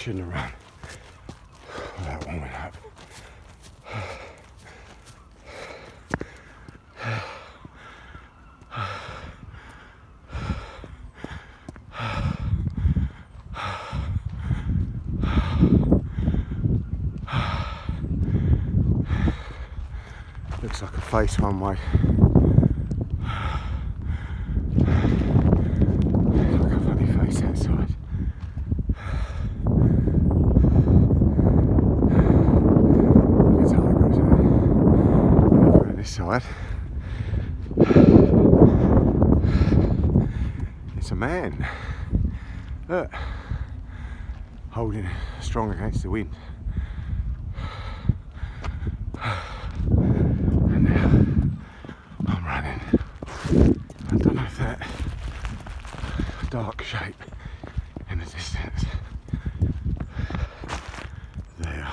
shouldn't have run without warming up. Looks like a face one way. Looks like a funny face outside. Look at tigers around this side. It's a man. Look, holding strong against the wind. And now I'm running. I don't know if that dark shape in the distance there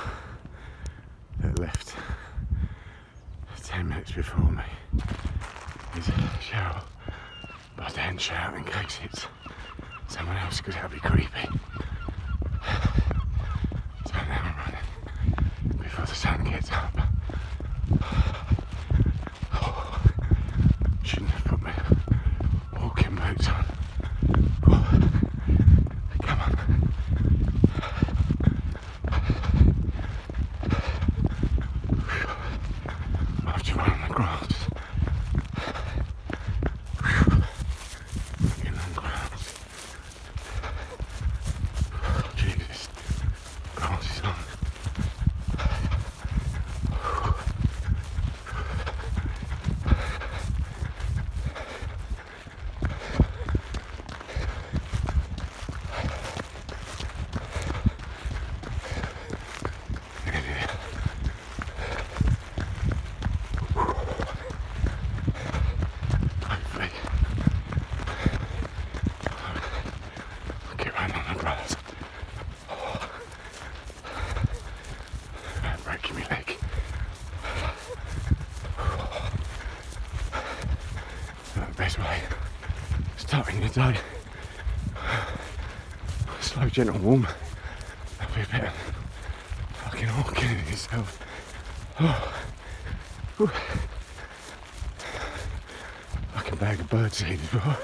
that left 10 minutes before me is Cheryl, but I didn't shout in case it's someone else because that would be creepy. So now I'm running before the sun gets up. Oh, shouldn't have put my walking boots on. Oh, come on. I have to run on the grass. Fucking long grass. Jesus, grass is long. Breaking my leg. Not the best way. Starting the day. Slow, gentle, warm. That'll be better. Fucking all killing yourself. Oh. Fucking bag of birdseed as well.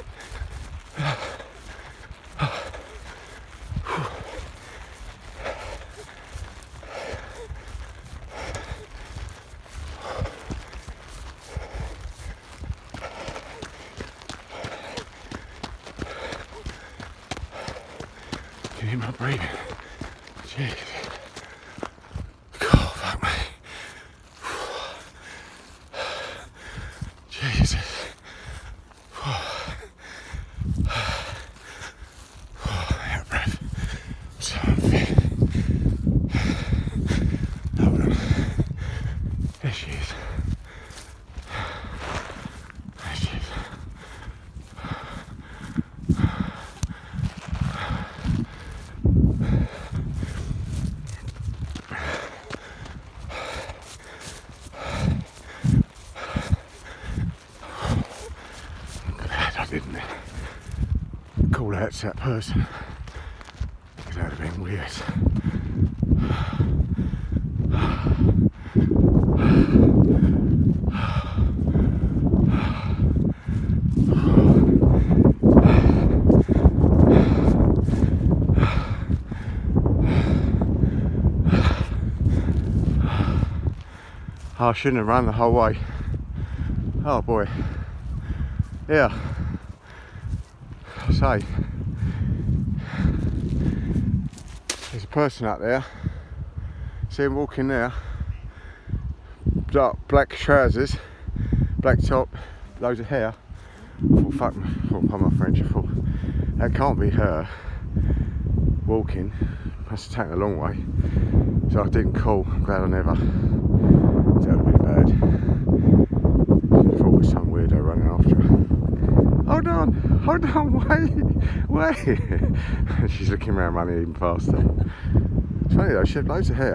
Can you hear my breathing? Jeez. God, fuck me. Jesus. Out of breath. So unfit. Hold on. There she is. There she is. I didn't call out to that person because that would have been weird. I shouldn't have run the whole way. Oh boy. Yeah. I say, there's a person up there. See him walking there. Dark black trousers, black top, loads of hair. I thought, fuck me, pardon my French, I thought, that can't be her walking. Must have taken a long way. So I didn't call. I'm glad I never. That would be bad. I thought it was some weirdo running after her. Hold on, wait. She's looking around running even faster. It's funny though, she had loads of hair.